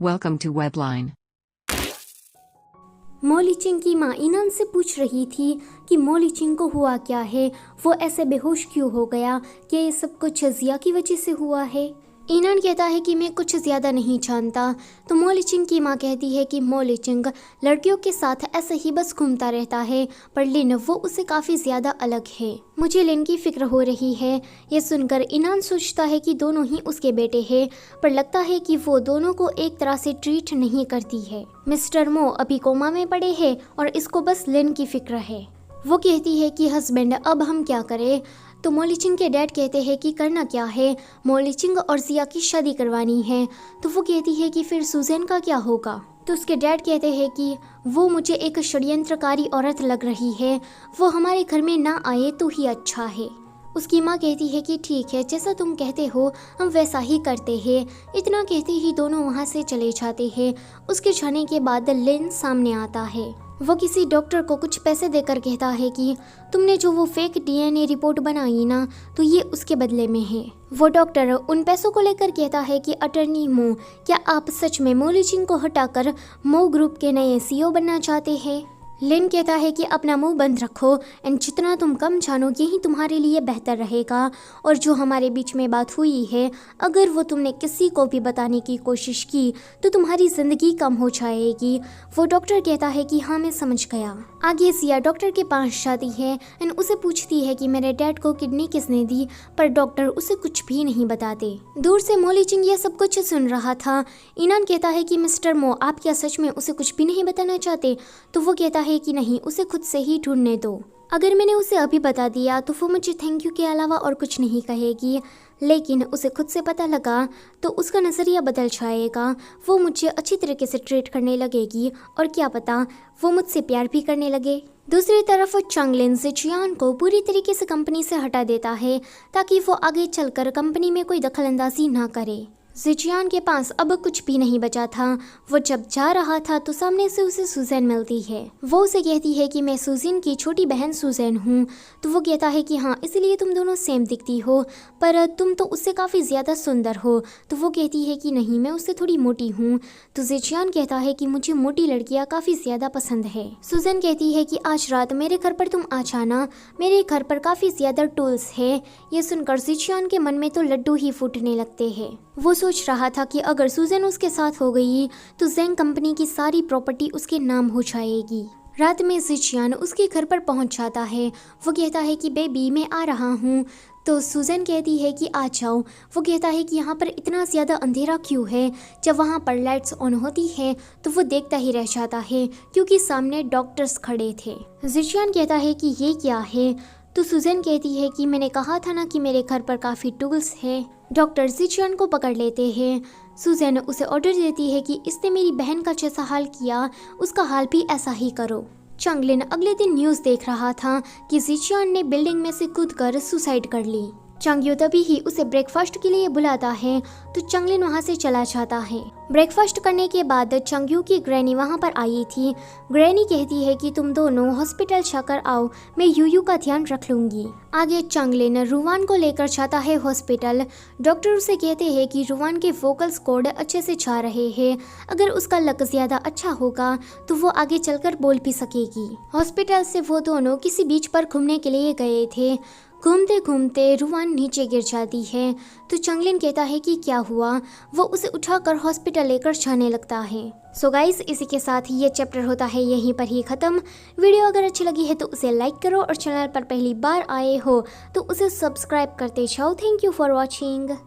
Welcome to Webline. मोलिचिंग की माँ इनान से पूछ रही थी कि मोलिचिंग को हुआ क्या है, वो ऐसे बेहोश क्यों हो गया, क्या ये सब कुछ जिया की वजह से हुआ है। इनान कहता है कि मैं कुछ ज़्यादा नहीं जानता, तो मोलिचिंग की माँ कहती है कि मोलिचिंग लड़कियों के साथ ऐसे ही बस घूमता रहता है, पर लिन वो उससे काफ़ी ज़्यादा अलग है। मुझे लिन की फिक्र हो रही है। ये सुनकर इनान सोचता है कि दोनों ही उसके बेटे हैं, पर लगता है कि वो दोनों को एक तरह से ट्रीट नहीं करती है। मिस्टर मो अभी कोमा में पड़े हैं और इसको बस लिन की फिक्र है। वो कहती है कि हस्बैंड अब हम क्या करें, तो मोलिचिंग के डैड कहते हैं कि करना क्या है, मोलिचिंग और जिया की शादी करवानी है। तो वो कहती है कि फिर सुजैन का क्या होगा। तो उसके डैड कहते हैं कि वो मुझे एक षड्यंत्रकारी औरत लग रही है, वो हमारे घर में ना आए तो ही अच्छा है। उसकी माँ कहती है कि ठीक है, जैसा तुम कहते हो हम वैसा ही करते हैं। इतना कहते ही दोनों वहाँ से चले जाते हैं। उसके जाने के बाद लिन सामने आता है। वो किसी डॉक्टर को कुछ पैसे देकर कहता है कि तुमने जो वो फेक डीएनए रिपोर्ट बनाई ना, तो ये उसके बदले में है। वो डॉक्टर उन पैसों को लेकर कहता है कि अटर्नी मो, क्या आप सच में मोलिचिंग को हटाकर मो ग्रुप के नए सीईओ बनना चाहते हैं। लिन कहता है कि अपना मुंह बंद रखो एंड जितना तुम कम जानो यही तुम्हारे लिए बेहतर रहेगा। और जो हमारे बीच में बात हुई है, अगर वो तुमने किसी को भी बताने की कोशिश की तो तुम्हारी ज़िंदगी कम हो जाएगी। वो डॉक्टर कहता है कि हाँ मैं समझ गया। आगे जिया डॉक्टर के पास जाती है एंड उसे पूछती है कि मेरे डैड को किडनी किसने दी, पर डॉक्टर उसे कुछ भी नहीं बताते। दूर से मोलिचिंग यह सब कुछ सुन रहा था। इनान कहता है कि मिस्टर मो, आप क्या सच में उसे कुछ भी नहीं बताना चाहते। तो वो कहता है कि नहीं, उसे खुद से ही ढूंढने दो। अगर मैंने उसे अभी बता दिया तो वो मुझे थैंक यू के अलावा और कुछ नहीं कहेगी, लेकिन उसे खुद से पता लगा तो उसका नज़रिया बदल जाएगा। वो मुझे अच्छी तरीके से ट्रीट करने लगेगी और क्या पता वो मुझसे प्यार भी करने लगे। दूसरी तरफ चंगलिन जिचियान को पूरी तरीके से कंपनी से हटा देता है ताकि वो आगे चलकर कंपनी में कोई दखलंदाजी ना करे। जिचियान के पास अब कुछ भी नहीं बचा था। वो जब जा रहा था तो सामने से उसे सुजैन मिलती है। वो उसे कहती है कि मैं सुजैन की छोटी बहन सुजैन हूँ। तो वो कहता है कि हाँ, इसलिए तुम दोनों सेम दिखती हो, पर तुम तो उससे काफ़ी ज़्यादा सुंदर हो। तो वो कहती है कि नहीं, मैं उससे थोड़ी मोटी हूँ। तो जिचियान कहता है कि मुझे मोटी लड़कियाँ काफ़ी ज़्यादा पसंद है। सुजैन कहती है कि आज रात मेरे घर पर तुम आ जाना, मेरे घर पर काफ़ी ज़्यादा टूल्स है। ये सुनकर जिचियान के मन में तो लड्डू ही फूटने लगते हैं। वो सोच रहा था कि अगर सुजैन उसके साथ हो गई तो जेंग कंपनी की सारी प्रॉपर्टी उसके नाम हो जाएगी। रात में जिचियान उसके घर पर पहुंच जाता है। वो कहता है कि बेबी मैं आ रहा हूँ। तो सुजैन कहती है कि आ जाओ। वो कहता है कि यहाँ पर इतना ज़्यादा अंधेरा क्यों है। जब वहाँ पर लाइट्स ऑन होती है तो वो देखता ही रह जाता है क्योंकि सामने डॉक्टर्स खड़े थे। जिचियान कहता है कि ये क्या है। तो सुजैन कहती है कि मैंने कहा था ना कि मेरे घर पर काफ़ी टूल्स है। डॉक्टर जिचियान को पकड़ लेते हैं। सुजैन उसे ऑर्डर देती है कि इसने मेरी बहन का जैसा हाल किया उसका हाल भी ऐसा ही करो। चंगलिन अगले दिन न्यूज़ देख रहा था कि जिचियान ने बिल्डिंग में से कूदकर सुसाइड कर ली। चंग्यू तभी ही उसे ब्रेकफास्ट के लिए बुलाता है तो चंगलिन वहाँ से चला जाता है। ब्रेकफास्ट करने के बाद चंग्यू की ग्रैनी वहाँ पर आई थी। ग्रैनी कहती है कि तुम दोनों हॉस्पिटल जाकर आओ, मैं यूयू का ध्यान रख लूंगी। आगे चंगलिन रुवान को लेकर जाता है हॉस्पिटल। डॉक्टर उसे कहते हैं कि रुवान के वोकल्स कॉर्ड अच्छे से जा रहे हैं, अगर उसका लक ज्यादा अच्छा होगा तो वो आगे चलकर बोल भी सकेगी। हॉस्पिटल से वो दोनों किसी बीच पर घूमने के लिए गए थे। घूमते घूमते रुवान नीचे गिर जाती है तो चंगलिन कहता है कि क्या हुआ। वो उसे उठाकर हॉस्पिटल लेकर जाने लगता है। सो गाइस, इसी के साथ ये चैप्टर होता है यहीं पर ही ख़त्म। वीडियो अगर अच्छी लगी है तो उसे लाइक करो और चैनल पर पहली बार आए हो तो उसे सब्सक्राइब करते जाओ। Thank you for watching.